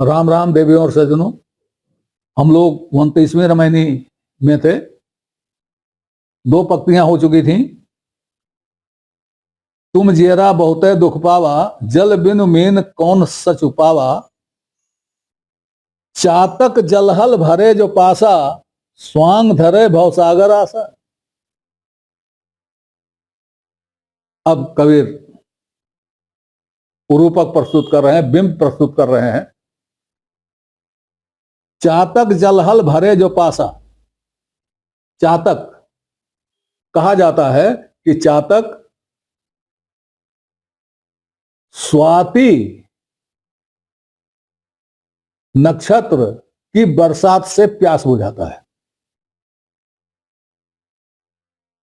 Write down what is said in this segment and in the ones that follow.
राम राम देवियों और सज्जनों, हम लोग 29वीं रामायणी में थे। 2 पंक्तियां हो चुकी थीं। तुम जियरा बहुते दुख पावा, जल बिनु मीन कौन सच उपावा। चातक जलहल भरे जो पासा, स्वांग धरे भवसागर आसा। अब कबीर रूपक प्रस्तुत कर रहे हैं, बिंब प्रस्तुत कर रहे हैं। चातक जलहल भरे जो पासा। चातक कहा जाता है कि चातक स्वाति नक्षत्र की बरसात से प्यास बुझाता है।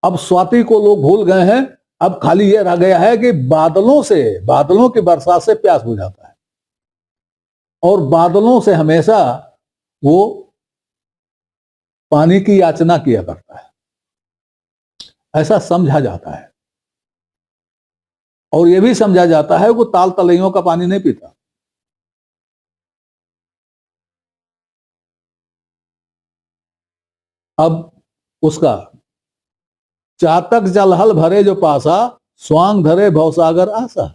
अब स्वाति को लोग भूल गए हैं, अब खाली यह रह गया है कि बादलों की बरसात से प्यास बुझाता है। और बादलों से हमेशा वो पानी की याचना किया करता है, ऐसा समझा जाता है। और यह भी समझा जाता है वो ताल तलैयों का पानी नहीं पीता। अब उसका चातक जलहल भरे जो पासा, स्वांग धरे भवसागर आसा।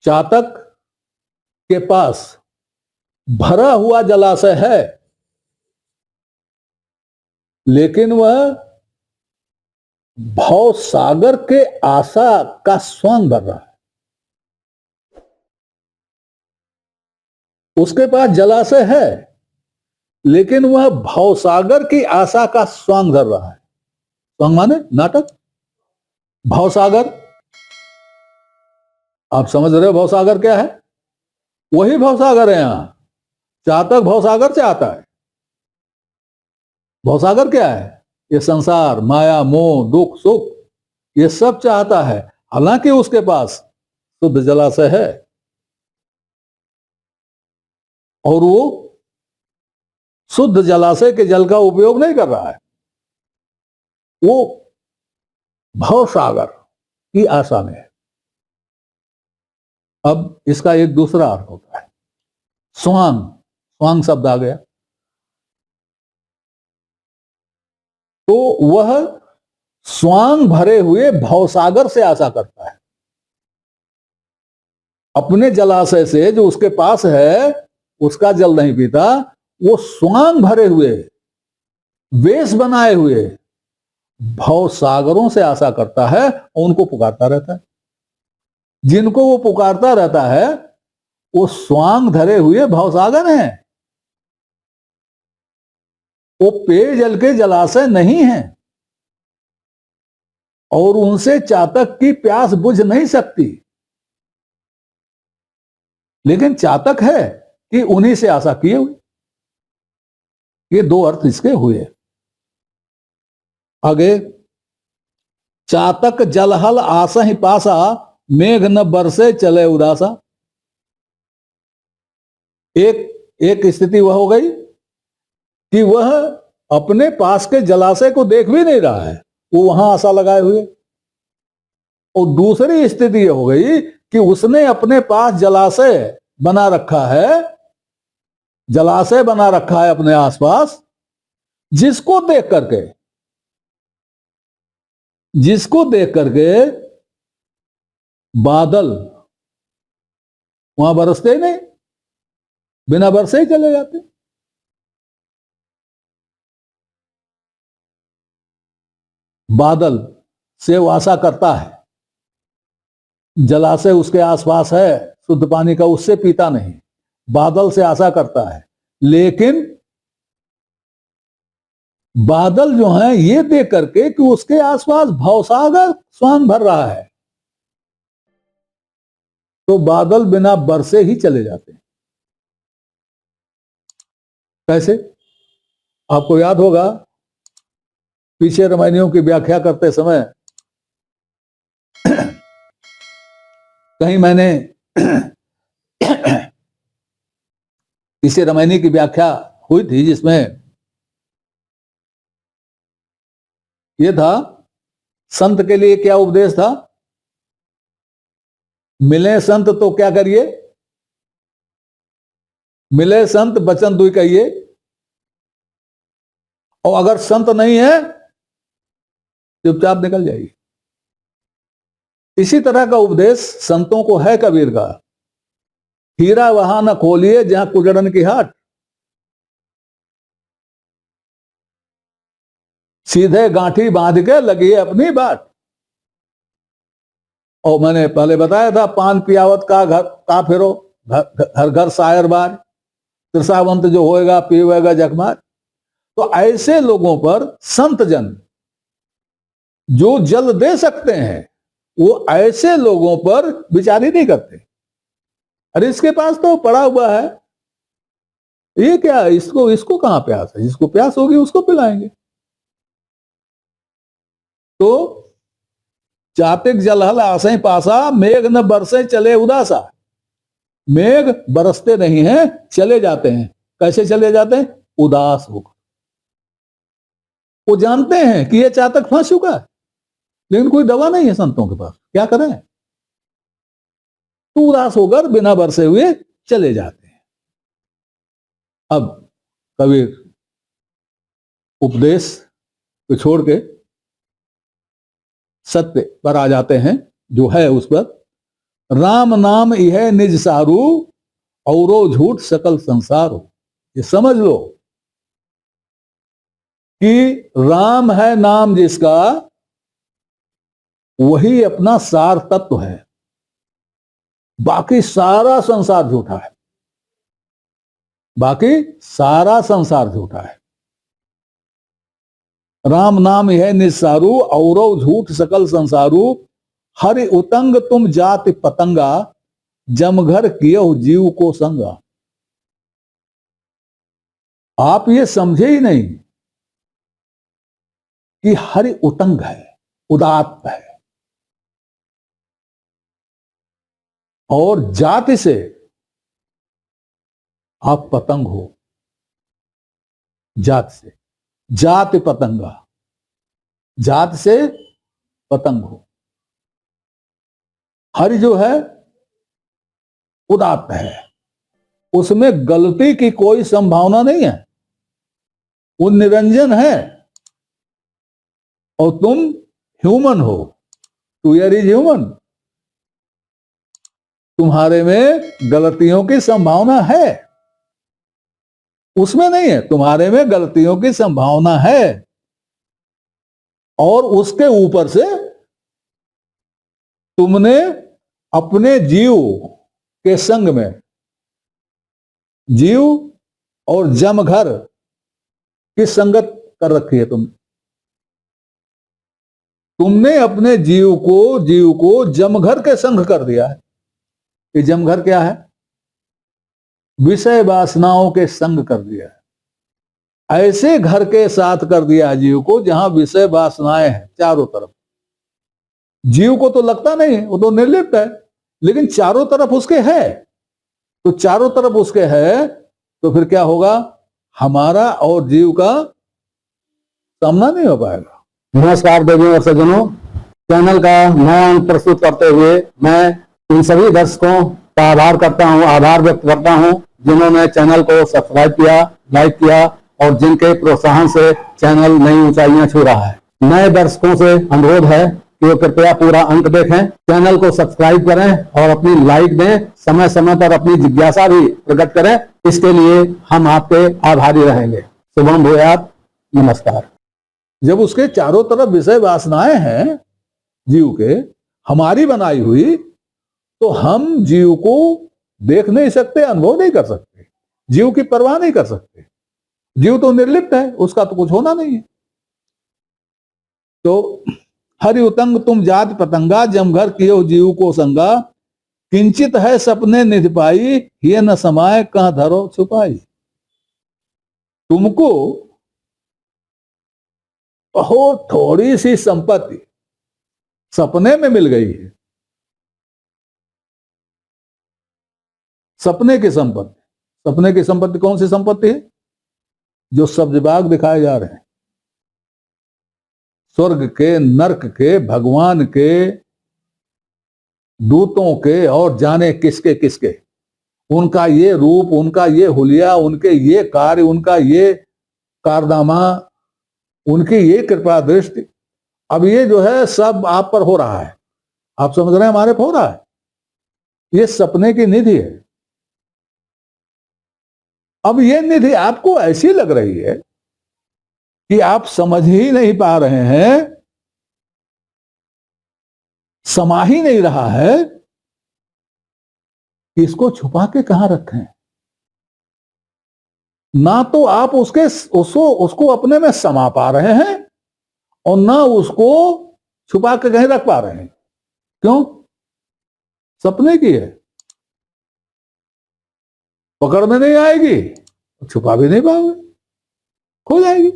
चातक के पास भरा हुआ जलाशय है, लेकिन वह भवसागर के आशा का स्वांग भर रहा है। उसके पास जलाशय है, लेकिन वह भवसागर की आशा का स्वांग धर रहा है। स्वांग माने नाटक। भवसागर, आप समझ रहे हो भवसागर क्या है? वही भवसागर है। यहां चातक भवसागर से आता है। भवसागर क्या है? ये संसार, माया, मोह, दुख, सुख, ये सब चाहता है। हालांकि उसके पास शुद्ध जलाशय है और वो शुद्ध जलाशय के जल का उपयोग नहीं कर रहा है, वो भवसागर की आशा में है। अब इसका एक दूसरा अर्थ होता है स्वांग। स्वांग शब्द आ गया तो वह स्वांग भरे हुए भवसागर से आशा करता है। अपने जलाशय से जो उसके पास है उसका जल नहीं पीता, वो स्वांग भरे हुए, वेश बनाए हुए भवसागरों से आशा करता है और उनको पुकारता रहता है। जिनको वो पुकारता रहता है वो स्वांग धरे हुए भवसागर हैं, वो पेयजल के जलाशय नहीं है और उनसे चातक की प्यास बुझ नहीं सकती। लेकिन चातक है कि उन्हीं से आशा किए हुए। ये 2 अर्थ इसके हुए। आगे, चातक जलहल आशा ही पासा, मेघ न बरसे चले उदासा। एक स्थिति वह हो गई कि वह अपने पास के जलाशय को देख भी नहीं रहा है, वो वहां आशा लगाए हुए। और दूसरी स्थिति यह हो गई कि उसने अपने पास जलाशय बना रखा है, जलाशय बना रखा है अपने आसपास, जिसको देख करके बादल वहां बरसते ही नहीं, बिना बरसे ही चले जाते। बादल से वो आशा करता है, जलाशय उसके आसपास है, शुद्ध पानी का, उससे पीता नहीं, बादल से आशा करता है। लेकिन बादल जो हैं ये देख करके कि उसके आसपास भवसागर स्वांग भर रहा है, तो बादल बिना बरसे ही चले जाते हैं। कैसे? आपको याद होगा पीछे रामायणियों की व्याख्या करते समय कहीं मैंने पीछे रामायणी की व्याख्या हुई थी जिसमें यह था, संत के लिए क्या उपदेश था? मिले संत तो क्या करिए, मिले संत बचन दुई कहिए, और अगर संत नहीं है चुपचाप निकल जाइए। इसी तरह का उपदेश संतों को है कबीर का, हीरा वहां न खोलिए जहां कुजड़न की हाट, सीधे गांठी बांध के लगिए अपनी बात। और मैंने पहले बताया था, पान पियावत का घर का फिरो, घर घर शायर बार, त्रिसावंत जो होएगा पीवेगा जखमार। तो ऐसे लोगों पर संत जन जो जल दे सकते हैं वो ऐसे लोगों पर विचार ही नहीं करते। अरे इसके पास तो पड़ा हुआ है, ये क्या, इसको कहां प्यास है, जिसको प्यास होगी उसको पिलाएंगे। तो चातिक जलहल आसे पासा, मेघ न बरसे चले उदासा। मेघ बरसते नहीं हैं, चले जाते हैं। कैसे चले जाते हैं? उदास होकर। वो जानते हैं कि ये चातक फंस चुका है, लेकिन कोई दवा नहीं है संतों के पास, क्या करें? तो उदास होकर बिना बरसे हुए चले जाते हैं। अब कबीर उपदेश को छोड़ के सत्य पर आ जाते हैं, जो है उस पर। राम नाम यह निज सारू, औरो झूठ सकल संसार हो। ये समझ लो कि राम है नाम जिसका, वही अपना सार तत्व है, बाकी सारा संसार झूठा है, बाकी सारा संसार झूठा है। राम नाम यह निस्सारू, औरो झूठ सकल संसारू। हरि उतंग तुम जाति पतंगा, जमघर कियो जीव को संगा। आप ये समझे ही नहीं कि हरि उतंग है, उदात्त है, और जाति से आप पतंग हो। जात से, जाति पतंगा, जात से पतंग हो। हरि जो है उदात्त है, उसमें गलती की कोई संभावना नहीं है, वो निरंजन है। और तुम ह्यूमन हो, टू यर इज ह्यूमन, तुम्हारे में गलतियों की संभावना है, उसमें नहीं है। तुम्हारे में गलतियों की संभावना है, और उसके ऊपर से तुमने अपने जीव के संग में, जीव और जमघर की संगत कर रखी है। तुमने अपने जीव को जमघर के संग कर दिया है। ये जमघर क्या है? विषय वासनाओं के संग कर दिया है। ऐसे घर के साथ कर दिया है जीव को जहां विषय वासनाएं हैं चारों तरफ। जीव को तो लगता नहीं है, वो तो निर्लिप्त है, लेकिन चारों तरफ उसके है। तो चारों तरफ उसके है तो फिर क्या होगा? हमारा और जीव का सामना नहीं हो पाएगा। नमस्कार देवियों और सज्जनों, चैनल का नया अंक प्रस्तुत करते हुए मैं इन सभी दर्शकों का आभार व्यक्त करता हूं जिन्होंने चैनल को सब्सक्राइब किया, लाइक किया और जिनके प्रोत्साहन से चैनल नई ऊंचाइयां छू रहा है। नए दर्शकों से अनुरोध है कि वो कृपया पूरा अंक देखें, चैनल को सब्सक्राइब करें और अपनी लाइक दें। समय समय पर अपनी जिज्ञासा भी प्रकट करें, इसके लिए हम आपके आभारी रहेंगे। शुभम भूयात। नमस्कार। जब उसके चारों तरफ विषय वासनाएं हैं जीव के, हमारी बनाई हुई, तो हम जीव को देख नहीं सकते, अनुभव नहीं कर सकते, जीव की परवाह नहीं कर सकते। जीव तो निर्लिप्त है, उसका तो कुछ होना नहीं है। तो हरि उतंग तुम जात पतंगा, जमघर कियो जीव को संगा। किंचित है सपने निधि पाई, ये न समाये कहां धरो छुपाई। तुमको बहुत थोड़ी सी संपत्ति सपने में मिल गई है। सपने की संपत्ति, सपने की संपत्ति कौन सी संपत्ति है? जो सब्ज बाग दिखाए जा रहे हैं, स्वर्ग के, नर्क के, भगवान के, दूतों के और जाने किसके किसके, उनका ये रूप, उनका ये हुलिया, उनके ये कार्य, उनका ये कारनामा, उनकी ये कृपा दृष्टि, अब ये जो है सब आप पर हो रहा है। आप समझ रहे हैं हमारे पर हो रहा है। ये सपने की निधि है। अब ये निधि आपको ऐसी लग रही है कि आप समझ ही नहीं पा रहे हैं, समा ही नहीं रहा है कि इसको छुपा के कहां रखें। ना तो आप उसको अपने में समा पा रहे हैं और ना उसको छुपा के कहीं रख पा रहे हैं। क्यों? सपने की है, पकड़ में नहीं आएगी, छुपा भी नहीं पाओगे, खो जाएगी।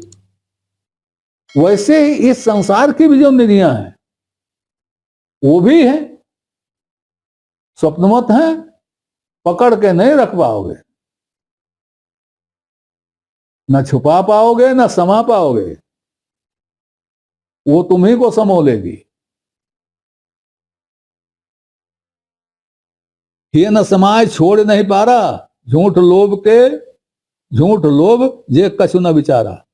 वैसे ही इस संसार की भी जो निधियां हैं वो भी है, स्वप्नवत है, पकड़ के नहीं रख पाओगे, ना छुपा पाओगे ना समा पाओगे, वो तुम्ही को समो लेगी। ये न समाज छोड़ नहीं पा रहा, झूठ लोभ जे कछु न विचारा।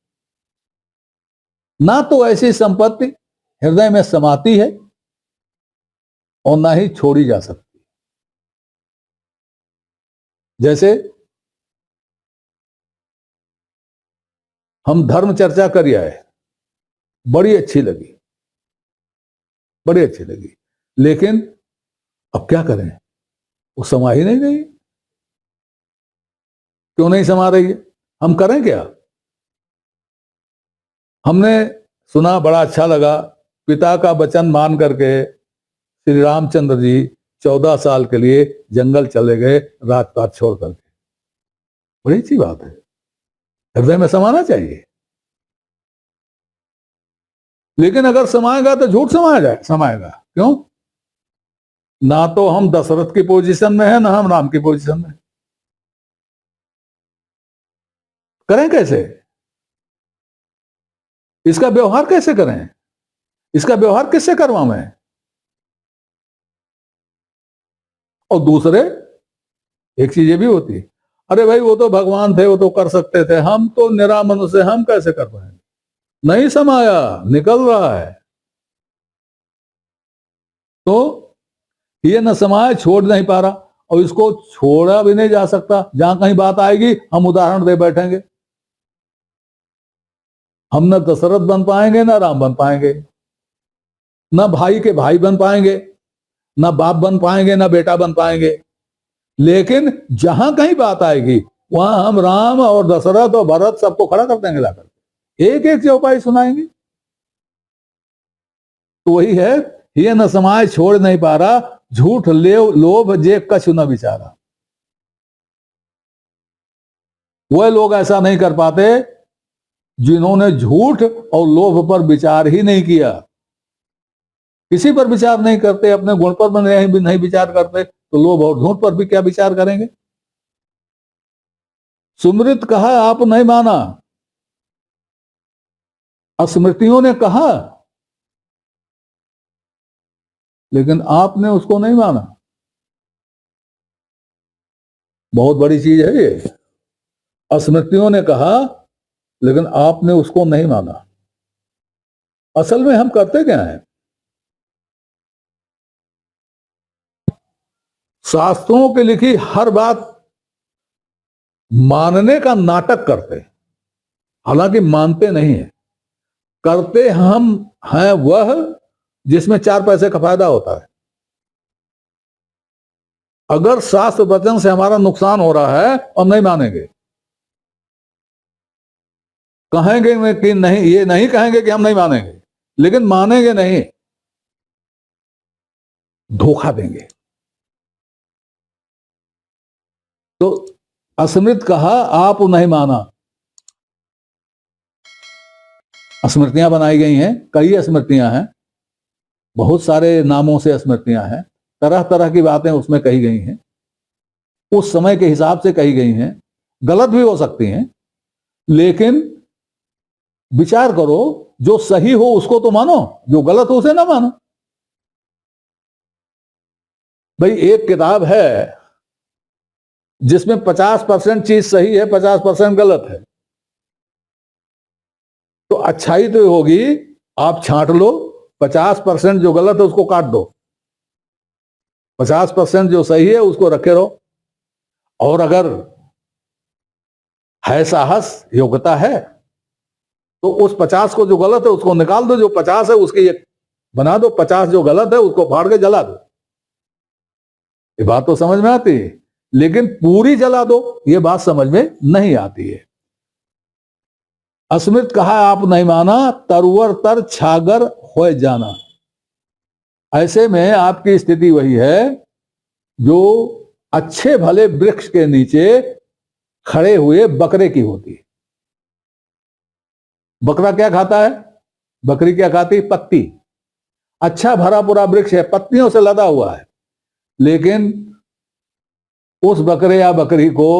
ना तो ऐसी संपत्ति हृदय में समाती है और ना ही छोड़ी जा सकती। जैसे हम धर्म चर्चा कर आए, बड़ी अच्छी लगी, लेकिन अब क्या करें, वो समा ही नहीं रही। क्यों नहीं समा रही है? हम करें क्या? हमने सुना, बड़ा अच्छा लगा, पिता का वचन मान करके श्री रामचंद्र जी 14 साल के लिए जंगल चले गए, राजपाट छोड़ करके। बड़ी अच्छी बात है, हृदय में समाना चाहिए। लेकिन अगर समाएगा तो झूठ समाएगा। क्यों? ना तो हम दशरथ की पोजीशन में है, ना हम राम की पोजीशन में। करें कैसे? इसका व्यवहार कैसे करें? इसका व्यवहार किससे करवाएं? और दूसरे, एक चीज ये भी होती है, अरे भाई वो तो भगवान थे, वो तो कर सकते थे, हम तो निरा मनुष्य, हम कैसे कर पाएंगे? नहीं समाया, निकल रहा है। तो ये न समाया, छोड़ नहीं पा रहा, और इसको छोड़ा भी नहीं जा सकता। जहां कहीं बात आएगी हम उदाहरण दे बैठेंगे। हम न दशरथ बन पाएंगे, ना राम बन पाएंगे, ना भाई के भाई बन पाएंगे, ना बाप बन पाएंगे, ना बेटा बन पाएंगे। लेकिन जहां कहीं बात आएगी वहां हम राम और दशरथ और भरत सबको खड़ा कर देंगे, लाकर एक एक चौपाई सुनाएंगे। तो वही है, ये न समाज छोड़ नहीं पा रहा, झूठ लोभ जे कछु न विचारा। वह लोग ऐसा नहीं कर पाते जिन्होंने झूठ और लोभ पर विचार ही नहीं किया। किसी पर विचार नहीं करते, अपने गुण पर नहीं विचार करते, तो लोभ और झूठ पर भी क्या विचार करेंगे? सुमृत कहा, आप नहीं माना। स्मृतियों ने कहा, लेकिन आपने उसको नहीं माना। बहुत बड़ी चीज है ये। स्मृतियों ने कहा, लेकिन आपने उसको नहीं माना। असल में हम करते क्या हैं? शास्त्रों की लिखी हर बात मानने का नाटक करते, हालांकि मानते नहीं है। करते हम हैं वह जिसमें 4 पैसे का फायदा होता है। अगर शास्त्र वचन से हमारा नुकसान हो रहा है, हम नहीं मानेंगे। कहेंगे कि नहीं, ये नहीं कहेंगे कि हम नहीं मानेंगे, लेकिन मानेंगे नहीं, धोखा देंगे। तो स्मृत कहा, आप नहीं माना। स्मृतियां बनाई गई हैं, कई स्मृतियां हैं, बहुत सारे नामों से स्मृतियां हैं, तरह तरह की बातें उसमें कही गई हैं, उस समय के हिसाब से कही गई हैं, गलत भी हो सकती हैं। लेकिन विचार करो, जो सही हो उसको तो मानो, जो गलत हो उसे ना मानो। भाई एक किताब है जिसमें 50% चीज सही है, 50% गलत है, तो अच्छाई तो होगी आप छांट लो, 50% जो गलत है उसको काट दो, 50% जो सही है उसको रखे रहो। और अगर है साहस, योग्यता है, तो उस 50 को जो गलत है उसको निकाल दो, जो 50 है उसकी एक बना दो, 50 जो गलत है उसको फाड़ के जला दो। ये बात तो समझ में आती है, लेकिन पूरी जला दो ये बात समझ में नहीं आती है। अस्मृत कहा आप नहीं माना, तरवर तर छागर हो जाना। ऐसे में आपकी स्थिति वही है जो अच्छे भले वृक्ष के नीचे खड़े हुए बकरे की होती है। बकरा क्या खाता है, बकरी क्या खाती है, पत्ती। अच्छा भरा पूरा वृक्ष है, पत्तियों से लदा हुआ है, लेकिन उस बकरे या बकरी को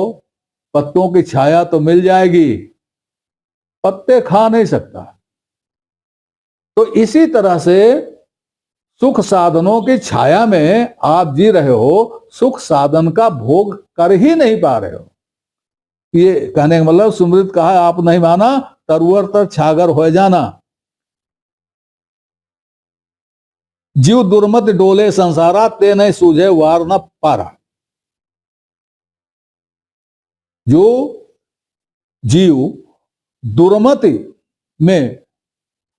पत्तों की छाया तो मिल जाएगी, पत्ते खा नहीं सकता। तो इसी तरह से सुख साधनों की छाया में आप जी रहे हो, सुख साधन का भोग कर ही नहीं पा रहे हो। ये कहने का मतलब सुमृत कहा आप नहीं माना, तरवर तर छागर हो जाना। जीव दुर्मत डोले संसारा, ते नहीं सूझे वार न पारा। जो जीव दुर्मति में,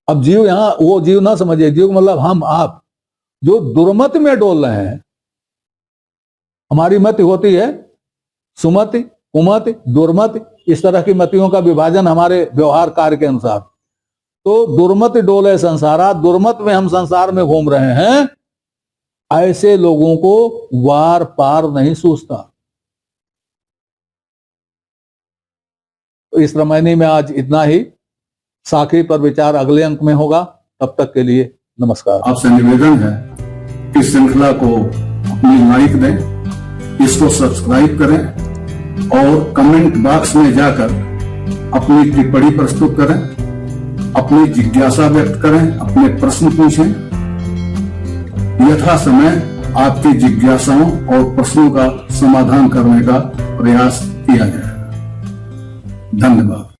अब जीव यहां वो जीव ना समझिए, जीव मतलब हम आप, जो दुर्मति में डोल रहे हैं। हमारी मति होती है सुमति, कुमति, दुर्मति, इस तरह की मतियों का विभाजन हमारे व्यवहार कार्य के अनुसार। तो दुर्मति डोले संसारा, दुर्मत में हम संसार में घूम रहे हैं, ऐसे लोगों को वार पार नहीं सूझता। तो इस रामायणी में आज इतना ही, साखी पर विचार अगले अंक में होगा। तब तक के लिए नमस्कार। आपसे निवेदन है इस श्रृंखला को अपनी लाइक दें, इसको सब्सक्राइब करें और कमेंट बॉक्स में जाकर अपनी टिप्पणी प्रस्तुत करें, अपनी जिज्ञासा व्यक्त करें, अपने प्रश्न पूछें। यथा समय आपकी जिज्ञासाओं और प्रश्नों का समाधान करने का प्रयास किया जाएगा। धन्यवाद।